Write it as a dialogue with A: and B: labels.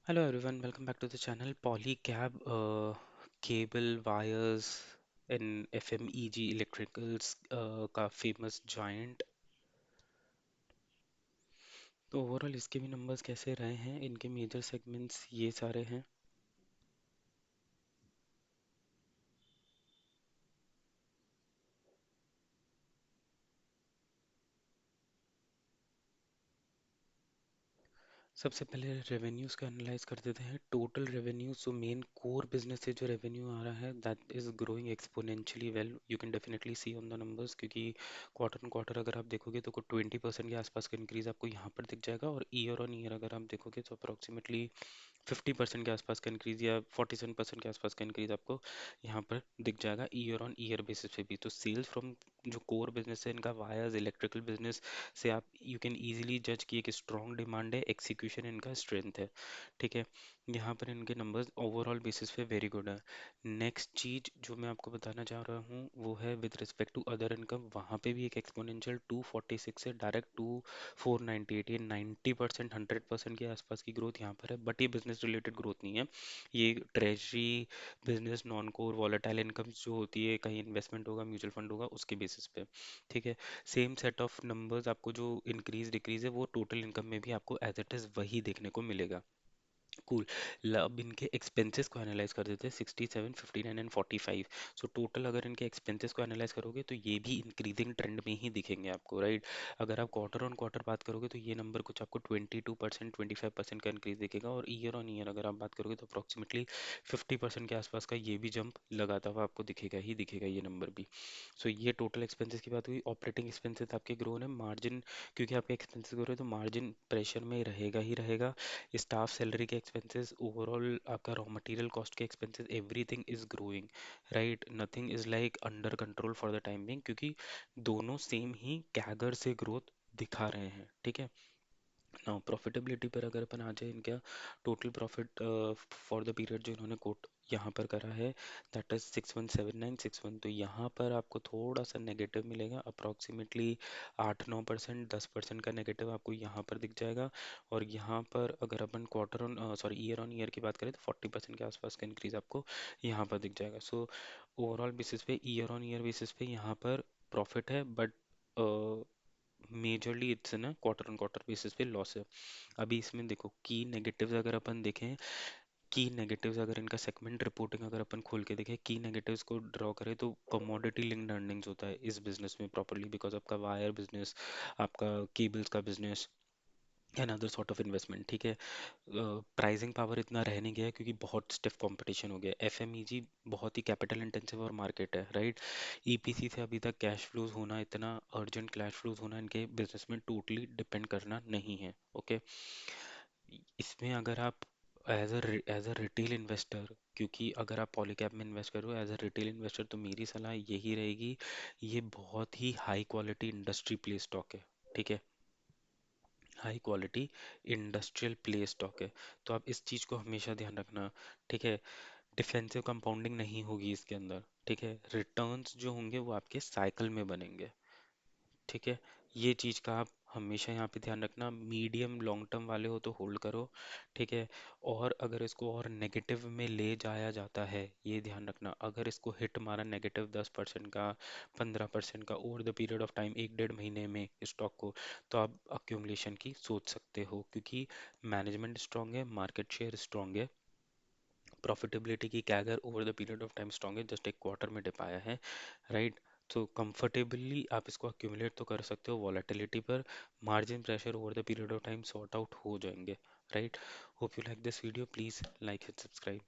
A: Hello everyone, welcome back to the channel. Polycab cable wires and FMEG electricals का famous giant। तो overall इसके भी numbers कैसे रहे हैं, इनके मेजर सेगमेंट्स ये सारे हैं। सबसे पहले रेवेन्यूज का एनालाइज कर देते हैं। Total revenue, so main core business से जो रेवेन्यू आ रहा है that is growing exponentially well, you can definitely see on the numbers, क्योंकि क्वार्टर ऑन क्वार्टर अगर आप देखोगे तो 20% के आसपास का इंक्रीज आपको यहाँ पर दिख जाएगा, और ईयर ऑन ईयर अगर आप देखोगे तो अप्रोक्सीमेटली 50% के आसपास का इंक्रीज या 47% के आसपास का इंक्रीज आपको यहाँ पर दिख जाएगा ईयर ऑन ईयर बेसिस पे भी। तो सेल्स फ्रॉम जो कोर बिजनेस है इनका, वायर्स इलेक्ट्रिकल बिजनेस से आप यू कैन इजीली जज कि एक स्ट्रॉन्ग डिमांड है, एक्सिक्यूशन इनका स्ट्रेंथ है। ठीक है, यहाँ पर इनके नंबर्स ओवरऑल बेसिस पे वेरी गुड है। नेक्स्ट चीज जो मैं आपको बताना चाह रहा हूँ वो है with respect to other income. वहाँ पे भी एक एक्सपोनेंशियल 246 से डायरेक्ट टू 498, ये 90% 100% के आसपास की ग्रोथ यहाँ पर है। बट ये बिजनेस रिलेटेड ग्रोथ नहीं है, ये treasury business non core volatile income जो होती है, कहीं इन्वेस्टमेंट होगा म्यूचुअल फंड होगा उसके बेसिस पे। ठीक है, सेम सेट ऑफ नंबर्स आपको जो इंक्रीज डिक्रीज है वो टोटल इनकम में भी आपको एज इट इज वही देखने को मिलेगा। कूल। अब इनके एक्सपेंसेस को एनालाइज कर देते हैं, 67, 59 एंड 45। सो टोटल अगर इनके एक्सपेंसेस को एनालाइज करोगे तो ये भी इंक्रीजिंग ट्रेंड में ही दिखेंगे आपको, राइट। अगर आप क्वार्टर ऑन क्वार्टर बात करोगे तो ये नंबर कुछ आपको 22%, 25% का इंक्रीज दिखेगा, और ईयर ऑन ईयर अगर आप बात करोगे तो अप्रोक्सीमेटली 50% के आसपास का ये भी जंप लगाता हुआ आपको दिखेगा ही दिखेगा ये नंबर भी। सो ये टोटल एक्सपेंसेस की बात हुई। ऑपरेटिंग एक्सपेंसेस आपके ग्रो है, मार्जिन, क्योंकि आपके एक्सपेंसेस ग्रो है तो मार्जिन प्रेशर में रहेगा ही रहेगा। स्टाफ सैलरी के एक्सपेंसेस, ओवरऑल आपका रॉ मटेरियल कॉस्ट के expenses, everything is growing, right. Nothing is like under control for the time being, क्योंकि दोनों सेम ही कैगर से ग्रोथ दिखा रहे हैं। ठीक है, नाउ प्रॉफिटेबिलिटी पर अगर अपन आ जाए, इनका total profit for the period जो इन्होंने कोट यहाँ पर करा है दैट इज 617961, तो यहाँ पर आपको थोड़ा सा नेगेटिव मिलेगा, अप्रॉक्सीमेटली 8-9%, 10% का नेगेटिव आपको यहाँ पर दिख जाएगा। और यहाँ पर अगर अपन quarter on sorry year on year की बात करें तो 40% के आसपास का इंक्रीज आपको यहाँ पर दिख जाएगा। सो ओवरऑल बेसिस पे, ईयर ऑन ईयर बेसिस पे यहाँ पर प्रॉफिट है, बट मेजरली इट्स ना क्वार्टर ऑन क्वार्टर बेसिस पे लॉस है। अभी इसमें देखो की नेगेटिव्स अगर अपन देखें, की नेगेटिव्स अगर इनका सेगमेंट रिपोर्टिंग अगर अपन खोल के देखें, की नेगेटिव्स को ड्रॉ करें तो कमोडिटी लिंक्ड अर्निंग्स होता है इस बिजनेस में प्रॉपर्ली, बिकॉज आपका वायर बिजनेस, आपका केबल्स का business and other sort of investment. ठीक है, प्राइसिंग पावर इतना रह नहीं गया है क्योंकि बहुत स्टिफ कंपटीशन हो गया। एफएमईजी बहुत ही कैपिटल इंटेंसिव और मार्केट है, राइट। ईपीसी से अभी तक कैश फ्लोज होना, इतना अर्जेंट कैश फ्लोज होना इनके बिजनेस में टोटली डिपेंड करना नहीं है। ओके, इसमें अगर आप एज अ रिटेल इन्वेस्टर, क्योंकि अगर आप पॉलीकैप में इन्वेस्ट करो एज अ रिटेल इन्वेस्टर तो मेरी सलाह यही रहेगी, ये बहुत ही high quality industry play stock है। ठीक है, high quality industrial play stock है, तो आप इस चीज़ को हमेशा ध्यान रखना। ठीक है, डिफेंसिव कंपाउंडिंग नहीं होगी इसके अंदर। ठीक है, रिटर्न्स जो होंगे वो आपके साइकिल में बनेंगे। ठीक है, ये चीज़ का आप हमेशा यहाँ पे ध्यान रखना। मीडियम लॉन्ग टर्म वाले हो तो होल्ड करो। ठीक है, और अगर इसको और नेगेटिव में ले जाया जाता है, ये ध्यान रखना, अगर इसको हिट मारा नेगेटिव 10% का, 15% का over the period of time, 1-1.5 महीने में स्टॉक को, तो आप अक्यूमुलेशन की सोच सकते हो, क्योंकि मैनेजमेंट स्ट्रांग है, मार्केट शेयर स्ट्रांग है, प्रॉफिटेबिलिटी की CAGR over the period of time strong है, जस्ट एक क्वार्टर में डिप आया है, राइट। तो कंफर्टेबली आप इसको अक्यूमुलेट तो कर सकते हो वॉलेटिलिटी पर, margin pressure over the period of time sort out हो जाएंगे, right. Hope you like this video, please like and subscribe.